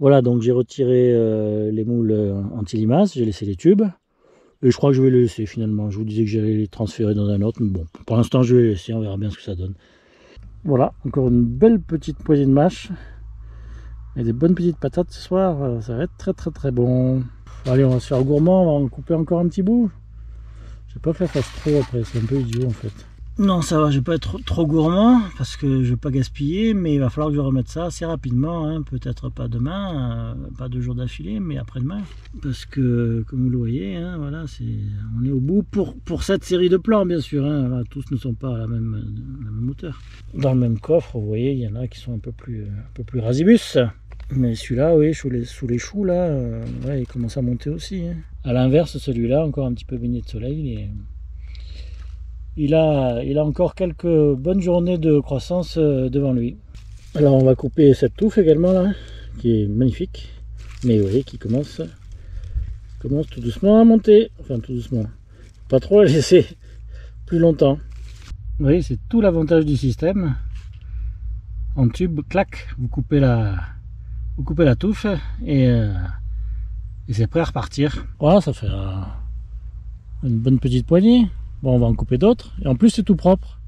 Voilà, donc j'ai retiré les moules anti-limaces, j'ai laissé les tubes. Et je crois que je vais les laisser finalement. Je vous disais que j'allais les transférer dans un autre, mais bon, pour l'instant je vais les laisser, on verra bien ce que ça donne. Voilà, encore une belle petite poignée de mâche. Et des bonnes petites patates ce soir, ça va être très très très bon. Allez, on va se faire gourmand, on va en couper encore un petit bout. Je sais pas que ça fasse trop après, c'est un peu idiot en fait. Non, ça va, je vais pas être trop gourmand parce que je vais pas gaspiller, mais il va falloir que je remette ça assez rapidement, hein. Peut-être pas demain, pas 2 jours d'affilée, mais après-demain. Parce que, comme vous le voyez, hein, voilà, on est au bout pour cette série de plans, bien sûr. Hein, voilà, tous ne sont pas à la même hauteur. Dans le même coffre, vous voyez, il y en a qui sont un peu plus rasibus. Mais celui-là, oui, sous les choux, là, ouais, il commence à monter aussi. Hein. À l'inverse, celui-là, encore un petit peu baigné de soleil, il a encore quelques bonnes journées de croissance devant lui. Alors on va couper cette touffe également là, qui est magnifique, mais vous voyez qui commence tout doucement à monter, enfin tout doucement, pas trop la laisser plus longtemps. Vous voyez, c'est tout l'avantage du système. En tube, clac, vous coupez la touffe et c'est prêt à repartir. Voilà, ça fait une bonne petite poignée. Bon, on va en couper d'autres. Et en plus, c'est tout propre.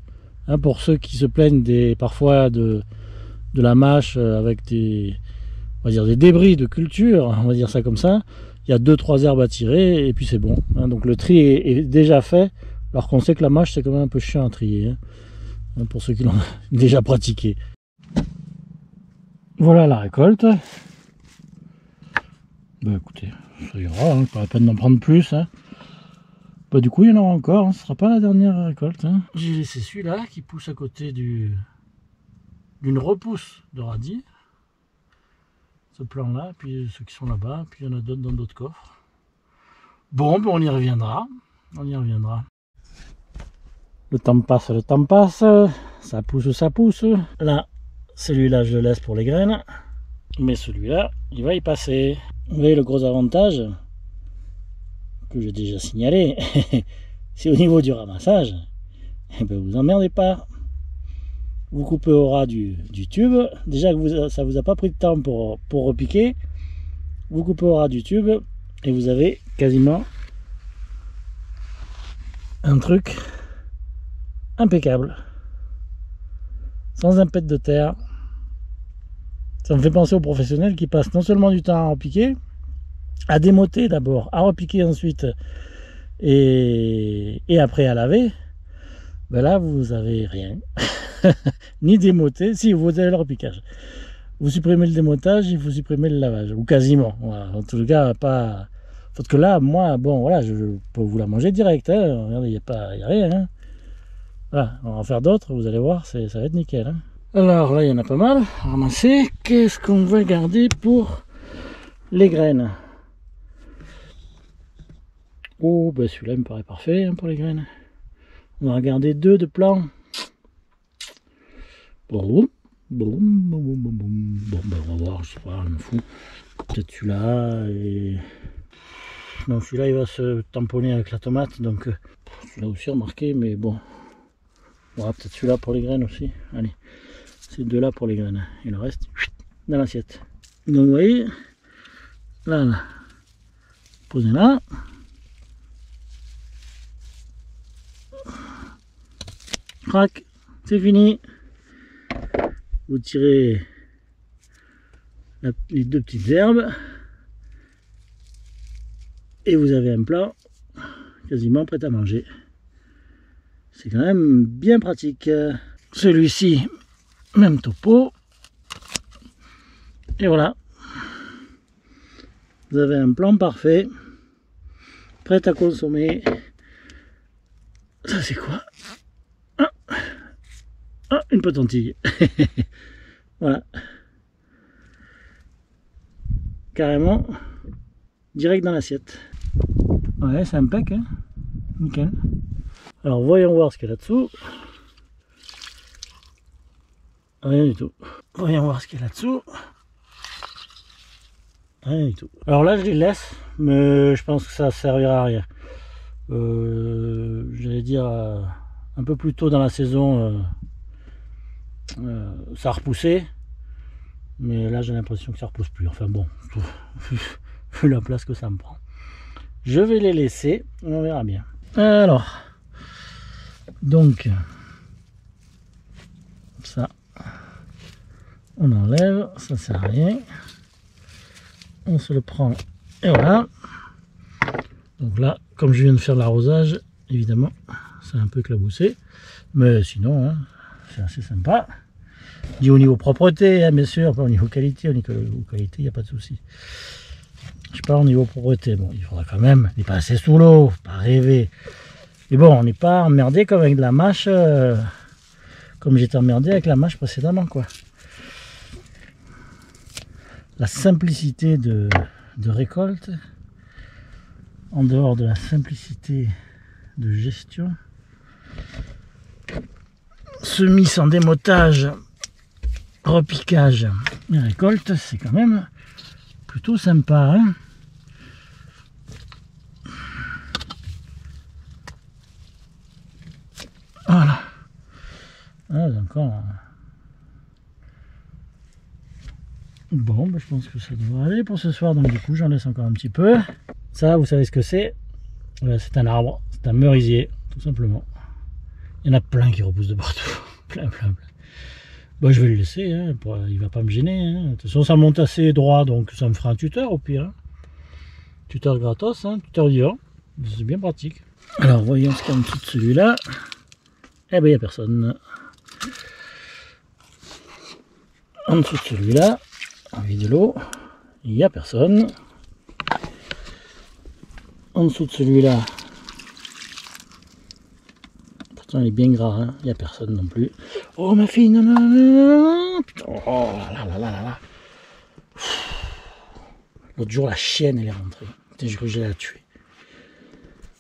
Hein, pour ceux qui se plaignent parfois de la mâche avec on va dire des débris de culture, on va dire ça comme ça. Il y a 2-3 herbes à tirer et puis c'est bon. Hein, donc le tri est déjà fait. Alors qu'on sait que la mâche, c'est quand même un peu chiant à trier. Hein, pour ceux qui l'ont déjà pratiqué. Voilà la récolte. Bah écoutez, ça ira, hein, pas la peine d'en prendre plus. Hein. Bah du coup il y en aura encore, hein. Ce sera pas la dernière récolte. Hein. J'ai laissé celui-là qui pousse à côté d'une repousse de radis. Ce plan là, puis ceux qui sont là-bas, puis il y en a d'autres dans d'autres coffres. Bon, ben on y reviendra. On y reviendra. Le temps passe, ça pousse. Là, celui-là je le laisse pour les graines. Mais celui-là, il va y passer. Vous voyez le gros avantage que j'ai déjà signalé, c'est au niveau du ramassage, et ben vous emmerdez pas. Vous coupez au ras du tube, déjà que ça vous a pas pris de temps pour repiquer, vous coupez au ras du tube et vous avez quasiment un truc impeccable, sans un pet de terre. Ça me fait penser aux professionnels qui passent non seulement du temps à repiquer, à démoter d'abord, à repiquer ensuite et après à laver. Ben là vous avez rien. Ni démoter, si vous avez le repiquage. Vous supprimez le démotage, il faut supprimer le lavage, ou quasiment. Voilà. En tout cas, pas. Parce que là, moi, bon, voilà, je peux vous la manger direct. Hein. Regardez, il n'y a rien. Hein. Voilà, on va en faire d'autres, vous allez voir, ça va être nickel. Hein. Alors là, il y en a pas mal à ramasser. Qu'est-ce qu'on va garder pour les graines? Oh, ben celui-là me paraît parfait hein, pour les graines. On va regarder 2 de plants. Bon, ben on va voir, je sais pas, je m'en fous. Peut-être celui-là et... Non, celui-là il va se tamponner avec la tomate, donc celui-là aussi remarqué, mais bon. Voilà, peut-être celui-là pour les graines aussi. Allez, ces 2-là pour les graines. Et le reste, dans l'assiette. Donc vous voyez, là, posez là. Crac, c'est fini. Vous tirez les 2 petites herbes et vous avez un plat quasiment prêt à manger. C'est quand même bien pratique. Celui-ci, même topo. Et voilà. Vous avez un plan parfait, prêt à consommer. Ça c'est quoi? Ah, une potentille. Voilà. Carrément, direct dans l'assiette. Ouais, c'est impec, hein. Nickel. Alors, voyons voir ce qu'il y a là-dessous. Rien du tout. Voyons voir ce qu'il y a là-dessous. Rien du tout. Alors là, je les laisse, mais je pense que ça servira à rien. J'allais dire, un peu plus tôt dans la saison, ça a repoussé. Mais là j'ai l'impression que ça repousse plus. Enfin bon, vu la place que ça me prend. Je vais les laisser, on verra bien. Alors, donc, ça, on enlève, ça sert à rien. On se le prend, et voilà. Donc là, comme je viens de faire l'arrosage, évidemment, c'est un peu éclaboussé. Mais sinon, hein, c'est assez sympa. Je dis au niveau propreté, hein, bien sûr, pas au niveau qualité. Au niveau qualité, il n'y a pas de souci. Je parle au niveau propreté. Bon, il faudra quand même les passer sous l'eau, pas rêver. Mais bon, on n'est pas emmerdé comme avec de la mâche, comme j'étais emmerdé avec la mâche précédemment, quoi. La simplicité de récolte, en dehors de la simplicité de gestion, semis sans démotage, repiquage et récolte, c'est quand même plutôt sympa, hein. Voilà. Ah, encore. Bon, ben, je pense que ça devrait aller pour ce soir. Donc du coup, j'en laisse encore un petit peu. Ça, vous savez ce que c'est? C'est un arbre, c'est un merisier, tout simplement. Il y en a plein qui repoussent de partout. plein. Bon, je vais le laisser, hein, il va pas me gêner. Hein. De toute façon, ça monte assez droit, donc ça me fera un tuteur au pire. Hein. Tuteur gratos, hein, tuteur vivant. C'est bien pratique. Alors, voyons ce qu'il y a en dessous de celui-là. Eh ben, il n'y a personne. En dessous de celui-là, avec de l'eau, il n'y a personne. En dessous de celui-là, pourtant il est bien gras, hein, il n'y a personne non plus. Oh ma fille, non, putain, oh là. L'autre jour, la chienne, elle est rentrée. Putain, j'ai cru que j'allais la tuer.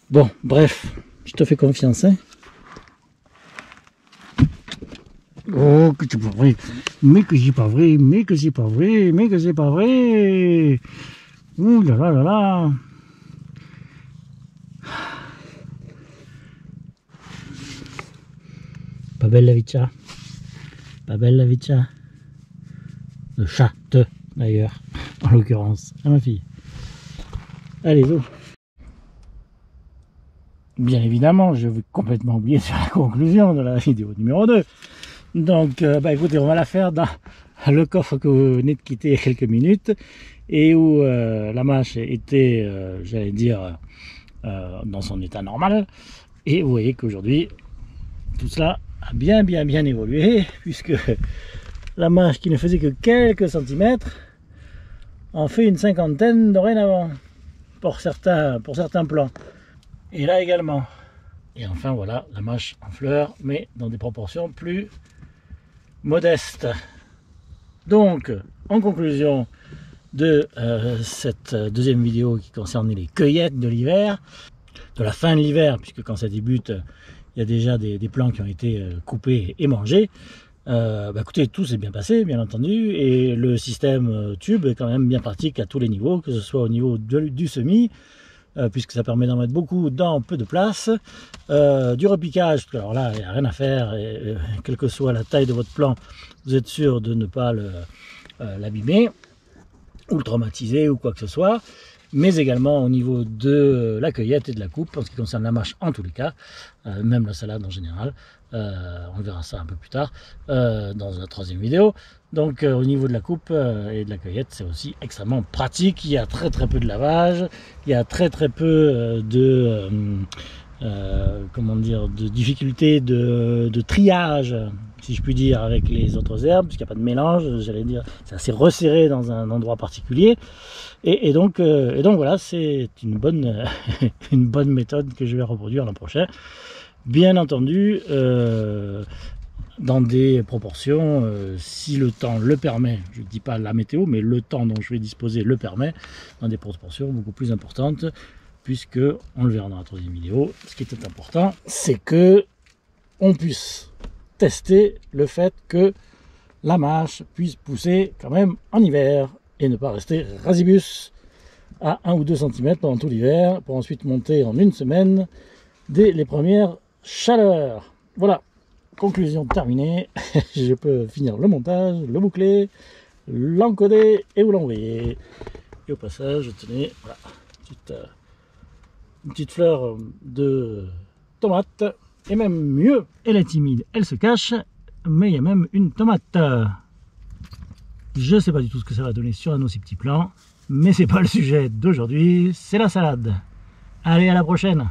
Bon, bref, je te fais confiance, hein. Oh, que c'est pas vrai, mais que c'est pas vrai, mais que c'est pas vrai, mais que c'est pas vrai. Ouh là. Pas belle la vitia. Pas belle la vitia. Le chat, d'ailleurs, en l'occurrence, à ma fille. Allez, go. Bien évidemment, je vais complètement oublier sur la conclusion de la vidéo numéro 2. Donc, écoutez, on va la faire dans le coffre que vous venez de quitter il y a quelques minutes et où la mâche était, j'allais dire, dans son état normal. Et vous voyez qu'aujourd'hui, tout cela a bien évolué puisque la mâche qui ne faisait que quelques centimètres en fait une cinquantaine dorénavant pour certains plants. Et là également. Et enfin voilà, la mâche en fleurs, mais dans des proportions plus modeste. Donc, en conclusion de cette deuxième vidéo qui concernait les cueillettes de l'hiver, de la fin de l'hiver, puisque quand ça débute, il y a déjà des plants qui ont été coupés et mangés. Écoutez, tout s'est bien passé, bien entendu, et le système tube est quand même bien pratique à tous les niveaux, que ce soit au niveau du semis, puisque ça permet d'en mettre beaucoup dans peu de place, du repiquage, alors là il n'y a rien à faire, et, quelle que soit la taille de votre plant, vous êtes sûr de ne pas l'abîmer ou le traumatiser ou quoi que ce soit, mais également au niveau de la cueillette et de la coupe en ce qui concerne la mâche en tous les cas, même la salade en général. On verra ça un peu plus tard dans la troisième vidéo. Donc au niveau de la coupe et de la cueillette, c'est aussi extrêmement pratique. Il y a très peu de lavage, il y a très peu comment dire, de difficultés de triage, si je puis dire, avec les autres herbes, puisqu'il n'y a pas de mélange, j'allais dire, c'est assez resserré dans un endroit particulier. Et donc voilà, c'est une bonne une bonne méthode que je vais reproduire l'an prochain. Bien entendu, dans des proportions, si le temps le permet, je ne dis pas la météo, mais le temps dont je vais disposer le permet, dans des proportions beaucoup plus importantes, puisque, on le verra dans la troisième vidéo, ce qui est important, c'est que on puisse tester le fait que la mâche puisse pousser quand même en hiver, et ne pas rester rasibus à 1 ou 2 cm pendant tout l'hiver, pour ensuite monter en une semaine dès les premières chaleurs. Voilà, conclusion terminée. Je peux finir le montage, le boucler, l'encoder et vous l'envoyer. Et au passage, tenez, voilà, une petite fleur de tomate. Et même mieux, elle est timide, elle se cache, mais il y a même une tomate. Je ne sais pas du tout ce que ça va donner sur un aussi petit plan, mais c'est pas le sujet d'aujourd'hui, c'est la salade. Allez, à la prochaine!